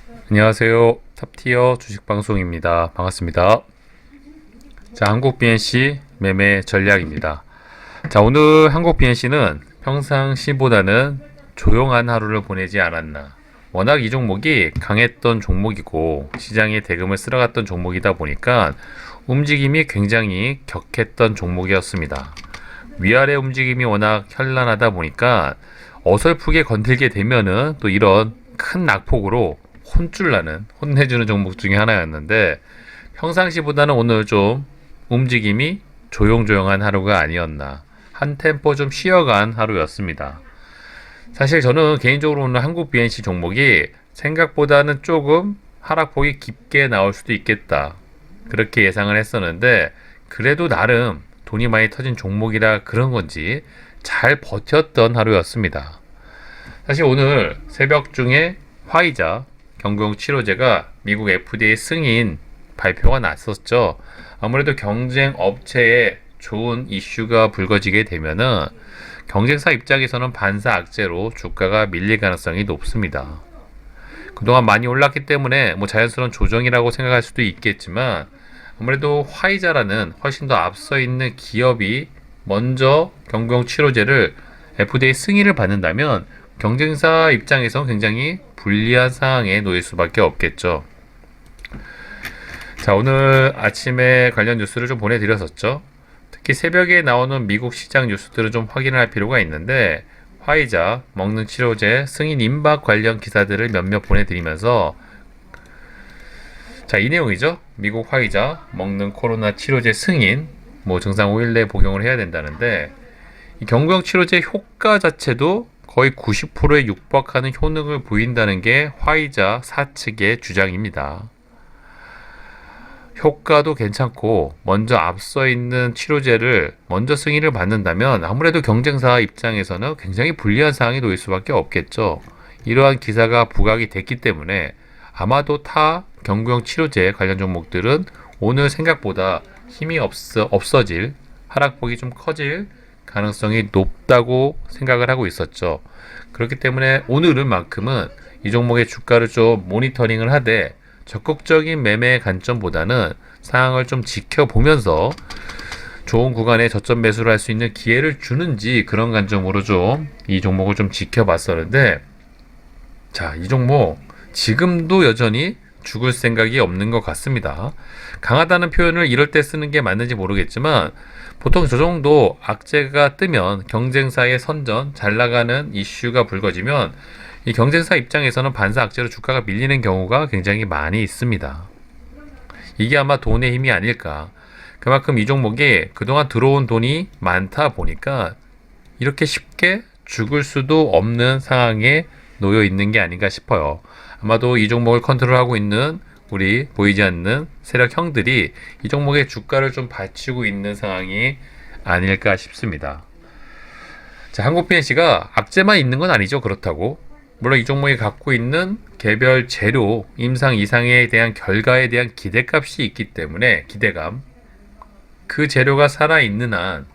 안녕하세요. 탑티어 주식방송입니다. 반갑습니다. 자, 한국 BNC 매매 전략입니다. 자, 오늘 한국 BNC는 평상시보다는 조용한 하루를 보내지 않았나. 워낙 이 종목이 강했던 종목이고 시장에 대금을 쓸어갔던 종목이다 보니까 움직임이 굉장히 격했던 종목이었습니다. 위아래 움직임이 워낙 현란하다 보니까 어설프게 건들게 되면은 또 이런 큰 낙폭으로 혼내주는 종목 중에 하나였는데 평상시보다는 오늘 좀 움직임이 조용조용한 하루가 아니었나, 한 템포 좀 쉬어간 하루였습니다. 사실 저는 개인적으로 오늘 한국 BNC 종목이 생각보다는 조금 하락폭이 깊게 나올 수도 있겠다, 그렇게 예상을 했었는데 그래도 나름 돈이 많이 터진 종목이라 그런 건지 잘 버텼던 하루였습니다. 사실 오늘 새벽 중에 화이자 경구용 치료제가 미국 FDA 승인 발표가 났었죠. 아무래도 경쟁 업체에 좋은 이슈가 불거지게 되면은 경쟁사 입장에서는 반사 악재로 주가가 밀릴 가능성이 높습니다. 그동안 많이 올랐기 때문에 자연스러운 조정이라고 생각할 수도 있겠지만 아무래도 화이자라는 훨씬 더 앞서 있는 기업이 먼저 경구용 치료제를 FDA 승인을 받는다면 경쟁사 입장에서 굉장히 불리한 상황에 놓일 수밖에 없겠죠. 자, 오늘 아침에 관련 뉴스를 좀 보내드렸었죠. 특히 새벽에 나오는 미국 시장 뉴스들을 좀 확인할 필요가 있는데 화이자 먹는 치료제 승인 임박 관련 기사들을 몇몇 보내드리면서 자, 이 내용이죠. 미국 화이자 먹는 코로나 치료제 승인 증상 5일 내에 복용을 해야 된다는데 이 경구용 치료제 효과 자체도 거의 90%에 육박하는 효능을 보인다는 게 화이자 사측의 주장입니다. 효과도 괜찮고 먼저 앞서 있는 치료제를 먼저 승인을 받는다면 아무래도 경쟁사 입장에서는 굉장히 불리한 상황이 놓일 수밖에 없겠죠. 이러한 기사가 부각이 됐기 때문에 아마도 타 경구용 치료제 관련 종목들은 오늘 생각보다 힘이 없어질, 하락폭이 좀 커질 가능성이 높다고 생각을 하고 있었죠. 그렇기 때문에 오늘은만큼은 이 종목의 주가를 좀 모니터링을 하되 적극적인 매매 관점보다는 상황을 좀 지켜보면서 좋은 구간에 저점 매수를 할 수 있는 기회를 주는지 그런 관점으로 좀 이 종목을 좀 지켜봤었는데 자, 이 종목 지금도 여전히 죽을 생각이 없는 것 같습니다. 강하다는 표현을 이럴 때 쓰는 게 맞는지 모르겠지만 보통 저 정도 악재가 뜨면 경쟁사의 선전, 잘 나가는 이슈가 불거지면 이 경쟁사 입장에서는 반사 악재로 주가가 밀리는 경우가 굉장히 많이 있습니다. 이게 아마 돈의 힘이 아닐까. 그만큼 이 종목이 그동안 들어온 돈이 많다 보니까 이렇게 쉽게 죽을 수도 없는 상황에 놓여 있는 게 아닌가 싶어요. 아마도 이 종목을 컨트롤하고 있는 우리 보이지 않는 세력 형들이 이 종목의 주가를 좀 받치고 있는 상황이 아닐까 싶습니다. 자, 한국 BNC가 악재만 있는 건 아니죠. 그렇다고. 물론 이 종목이 갖고 있는 개별 재료, 임상 이상에 대한 결과에 대한 기대값이 있기 때문에 기대감. 그 재료가 살아있는 한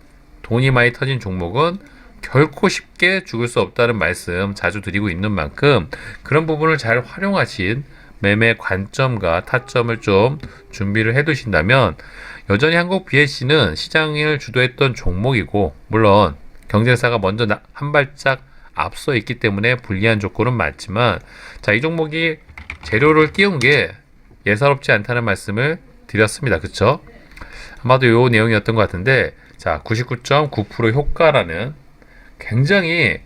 돈이 많이 터진 종목은 결코 쉽게 죽을 수 없다는 말씀 자주 드리고 있는 만큼 그런 부분을 잘 활용하신 매매 관점과 타점을 좀 준비를 해 두신다면 여전히 한국 BNC는 시장을 주도했던 종목이고 물론 경쟁사가 먼저 한 발짝 앞서 있기 때문에 불리한 조건은 맞지만 자, 이 종목이 재료를 띄운 게 예사롭지 않다는 말씀을 드렸습니다. 그쵸? 아마도 요 내용이었던 것 같은데 자, 99.9% 효과라는 굉장히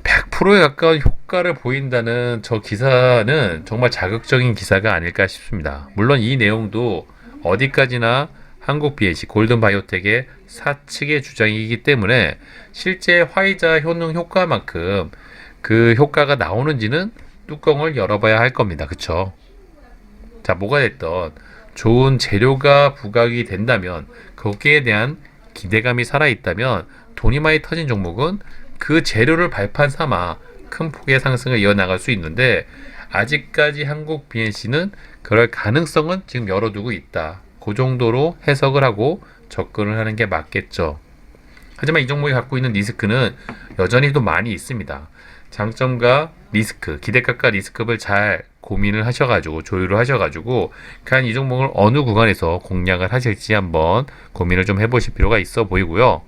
100%에 가까운 효과를 보인다는 저 기사는 정말 자극적인 기사가 아닐까 싶습니다. 물론 이 내용도 어디까지나 한국 BNC 골든바이오텍의 사측의 주장이기 때문에 실제 화이자 효능 효과만큼 그 효과가 나오는지는 뚜껑을 열어봐야 할 겁니다. 그쵸? 자, 뭐가 됐던 좋은 재료가 부각이 된다면 거기에 대한 기대감이 살아있다면 돈이 많이 터진 종목은 그 재료를 발판 삼아 큰 폭의 상승을 이어나갈 수 있는데 아직까지 한국 BNC는 그럴 가능성은 지금 열어두고 있다. 그 정도로 해석을 하고 접근을 하는 게 맞겠죠. 하지만 이 종목이 갖고 있는 리스크는 여전히도 많이 있습니다. 장점과 리스크, 기대값과 리스크를 잘 고민을 하셔가지고 조율을 하셔가지고 과연 이 종목을 어느 구간에서 공략을 하실지 한번 고민을 좀 해보실 필요가 있어 보이고요.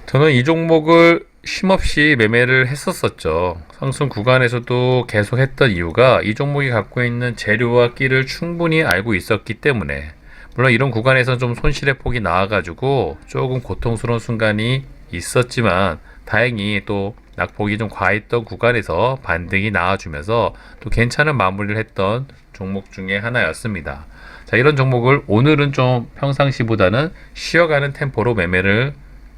저는 이 종목을 쉼없이 매매를 했었었죠. 상승 구간에서도 계속 했던 이유가 이 종목이 갖고 있는 재료와 끼를 충분히 알고 있었기 때문에, 물론 이런 구간에서 좀 손실의 폭이 나와가지고 조금 고통스러운 순간이 있었지만 다행히 또 낙폭이 좀 과했던 구간에서 반등이 나와주면서 또 괜찮은 마무리를 했던 종목 중에 하나였습니다. 자, 이런 종목을 오늘은 좀 평상시보다는 쉬어가는 템포로 매매를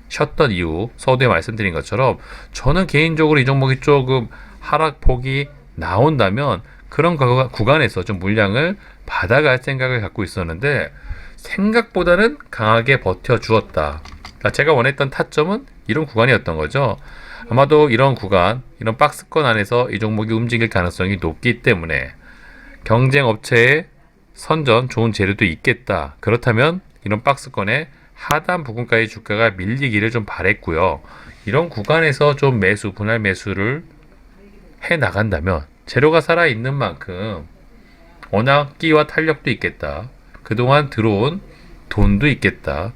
쉬었던 이유, 서두에 말씀드린 것처럼 저는 개인적으로 이 종목이 조금 하락폭이 나온다면 그런 구간에서 좀 물량을 받아갈 생각을 갖고 있었는데 생각보다는 강하게 버텨주었다. 제가 원했던 타점은 이런 구간이었던 거죠. 아마도 이런 구간, 이런 박스권 안에서 이 종목이 움직일 가능성이 높기 때문에 경쟁 업체의 선전 좋은 재료도 있겠다. 그렇다면 이런 박스권에 하단 부근까지 주가가 밀리기를 좀 바랬고요. 이런 구간에서 좀 분할 매수를 해 나간다면 재료가 살아있는 만큼 워낙 끼와 탄력도 있겠다. 그동안 들어온 돈도 있겠다.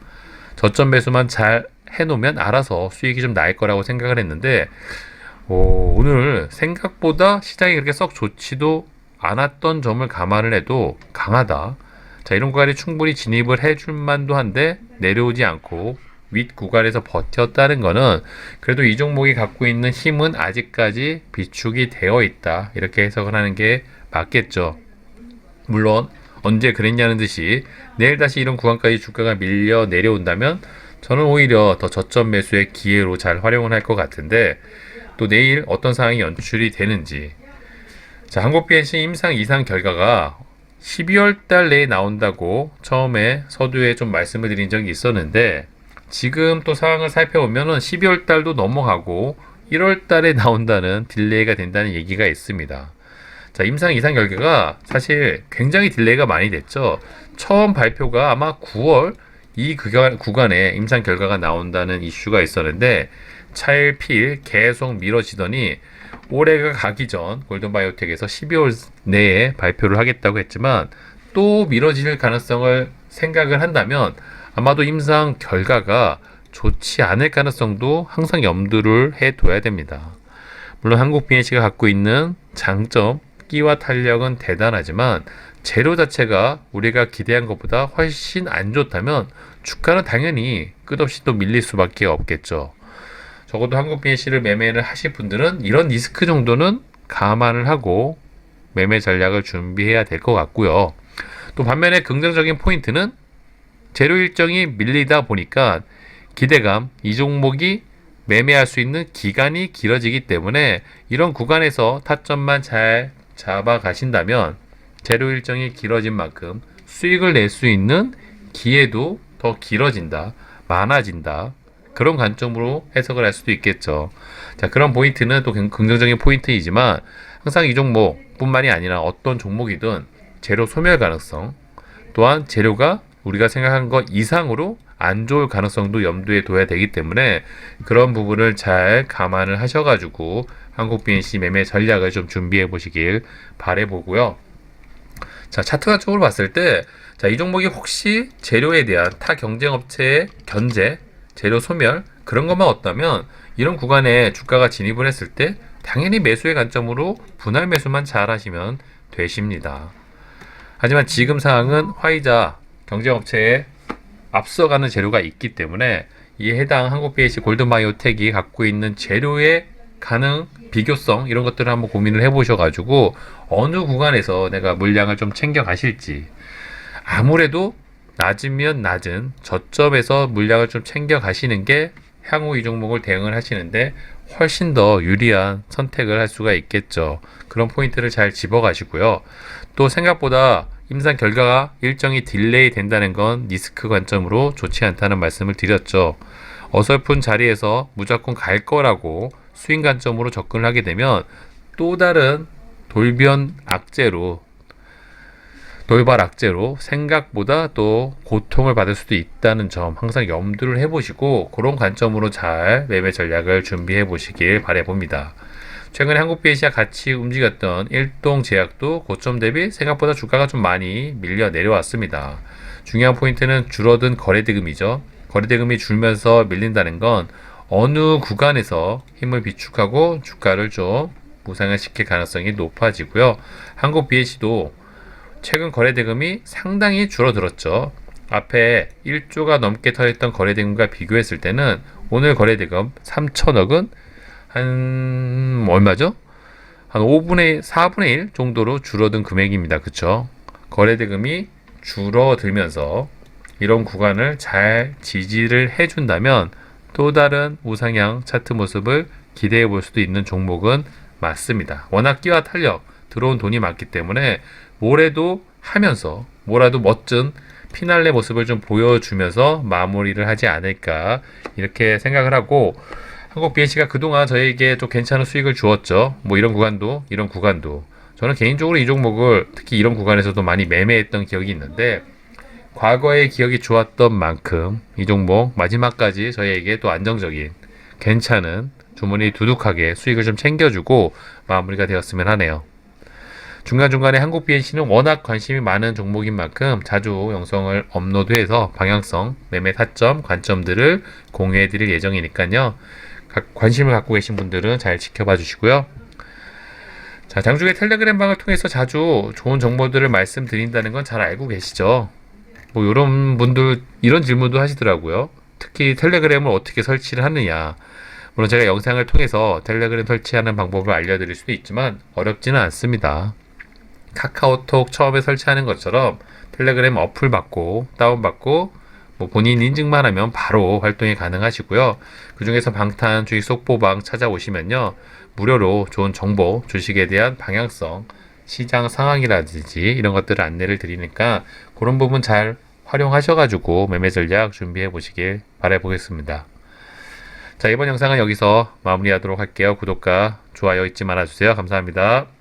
저점 매수만 잘 해놓으면 알아서 수익이 좀 날 거라고 생각을 했는데 오늘 생각보다 시장이 그렇게 썩 좋지도 않았던 점을 감안을 해도 강하다. 자, 이런 구간에 충분히 진입을 해줄 만도 한데 내려오지 않고 윗 구간에서 버텼다는 거는 그래도 이 종목이 갖고 있는 힘은 아직까지 비축이 되어 있다. 이렇게 해석을 하는 게 맞겠죠. 물론 언제 그랬냐는 듯이 내일 다시 이런 구간까지 주가가 밀려 내려온다면 저는 오히려 더 저점 매수의 기회로 잘 활용을 할 것 같은데 또 내일 어떤 상황이 연출이 되는지. 자, 한국 BNC 임상 이상 결과가 12월 달 내에 나온다고 처음에 서두에 좀 말씀을 드린 적이 있었는데 지금 또 상황을 살펴보면은 12월 달도 넘어가고 1월 달에 나온다는 딜레이가 된다는 얘기가 있습니다. 자, 임상 이상 결과가 사실 굉장히 딜레이가 많이 됐죠. 처음 발표가 아마 9월 이 구간에 임상 결과가 나온다는 이슈가 있었는데 차일피일 계속 미뤄지더니 올해가 가기 전 골든바이오텍에서 12월 내에 발표를 하겠다고 했지만 또 미뤄질 가능성을 생각을 한다면 아마도 임상 결과가 좋지 않을 가능성도 항상 염두를 해둬야 됩니다. 물론 한국 BNC가 갖고 있는 장점, 끼와 탄력은 대단하지만 재료 자체가 우리가 기대한 것보다 훨씬 안 좋다면 주가는 당연히 끝없이 또 밀릴 수밖에 없겠죠. 적어도 한국 BNC를 매매를 하실 분들은 이런 리스크 정도는 감안을 하고 매매 전략을 준비해야 될 것 같고요. 또 반면에 긍정적인 포인트는 재료 일정이 밀리다 보니까 기대감, 이 종목이 매매할 수 있는 기간이 길어지기 때문에 이런 구간에서 타점만 잘 잡아 가신다면 재료 일정이 길어진 만큼 수익을 낼 수 있는 기회도 더 길어진다, 많아진다. 그런 관점으로 해석을 할 수도 있겠죠. 자, 그런 포인트는 또 긍정적인 포인트이지만 항상 이 종목뿐만이 아니라 어떤 종목이든 재료 소멸 가능성, 또한 재료가 우리가 생각한 것 이상으로 안 좋을 가능성도 염두에 둬야 되기 때문에 그런 부분을 잘 감안을 하셔가지고 한국 BNC 매매 전략을 좀 준비해 보시길 바라보고요. 자, 차트 관점으로 봤을 때, 자, 이 종목이 혹시 재료에 대한 타 경쟁 업체의 견제, 재료 소멸 그런 것만 없다면 이런 구간에 주가가 진입을 했을 때 당연히 매수의 관점으로 분할 매수만 잘 하시면 되십니다. 하지만 지금 상황은 화이자 경쟁 업체에 앞서가는 재료가 있기 때문에 이에 해당 한국 BNC 골든바이오텍이 갖고 있는 재료의 가능 비교성 이런 것들을 한번 고민을 해보셔가지고 어느 구간에서 내가 물량을 좀 챙겨 가실지, 아무래도 낮으면 낮은 저점에서 물량을 좀 챙겨 가시는 게 향후 이 종목을 대응을 하시는데 훨씬 더 유리한 선택을 할 수가 있겠죠. 그런 포인트를 잘 집어 가시고요. 또 생각보다 임상 결과가 일정이 딜레이 된다는 건 리스크 관점으로 좋지 않다는 말씀을 드렸죠. 어설픈 자리에서 무조건 갈 거라고 스윙 관점으로 접근을 하게 되면 또 다른 돌변 악재로 돌발 악재로 생각보다 또 고통을 받을 수도 있다는 점 항상 염두를 해보시고 그런 관점으로 잘 매매 전략을 준비해 보시길 바라봅니다. 최근에 한국 BAC와 같이 움직였던 일동제약도 고점 대비 생각보다 주가가 좀 많이 밀려 내려왔습니다. 중요한 포인트는 줄어든 거래대금이죠. 거래대금이 줄면서 밀린다는 건 어느 구간에서 힘을 비축하고 주가를 좀 무상을 시킬 가능성이 높아지고요. 한국 BAC도 최근 거래대금이 상당히 줄어들었죠. 앞에 1조가 넘게 터졌던 거래대금과 비교했을 때는 오늘 거래대금 3천억은 한 얼마죠? 한 4분의 1 정도로 줄어든 금액입니다. 그쵸? 거래대금이 줄어들면서 이런 구간을 잘 지지를 해준다면 또 다른 우상향 차트 모습을 기대해 볼 수도 있는 종목은 맞습니다. 워낙 끼와 탄력 들어온 돈이 많기 때문에 뭐라도 하면서 뭐라도 멋진 피날레 모습을 좀 보여주면서 마무리를 하지 않을까 이렇게 생각을 하고 한국 BAC가 그동안 저에게 좀 괜찮은 수익을 주었죠. 뭐 이런 구간도 저는 개인적으로 이 종목을 특히 이런 구간에서도 많이 매매했던 기억이 있는데 과거의 기억이 좋았던 만큼 이 종목 마지막까지 저에게 또 안정적인 괜찮은 주머니 두둑하게 수익을 좀 챙겨주고 마무리가 되었으면 하네요. 중간중간에 한국 BAC는 워낙 관심이 많은 종목인 만큼 자주 영상을 업로드해서 방향성, 매매 타점, 관점들을 공유해 드릴 예정이니까요. 관심을 갖고 계신 분들은 잘 지켜봐 주시고요. 자, 장중에 텔레그램 방을 통해서 자주 좋은 정보들을 말씀드린다는 건 잘 알고 계시죠? 뭐 이런 분들 이런 질문도 하시더라고요. 특히 텔레그램을 어떻게 설치를 하느냐. 물론 제가 영상을 통해서 텔레그램 설치하는 방법을 알려드릴 수도 있지만 어렵지는 않습니다. 카카오톡 처음에 설치하는 것처럼 텔레그램 어플 받고 다운받고 뭐 본인 인증만 하면 바로 활동이 가능하시고요. 그 중에서 방탄 주식 속보방 찾아오시면요. 무료로 좋은 정보, 주식에 대한 방향성, 시장 상황이라든지 이런 것들을 안내를 드리니까 그런 부분 잘 활용하셔가지고 매매 전략 준비해 보시길 바라보겠습니다. 자, 이번 영상은 여기서 마무리하도록 할게요. 구독과 좋아요 잊지 말아주세요. 감사합니다.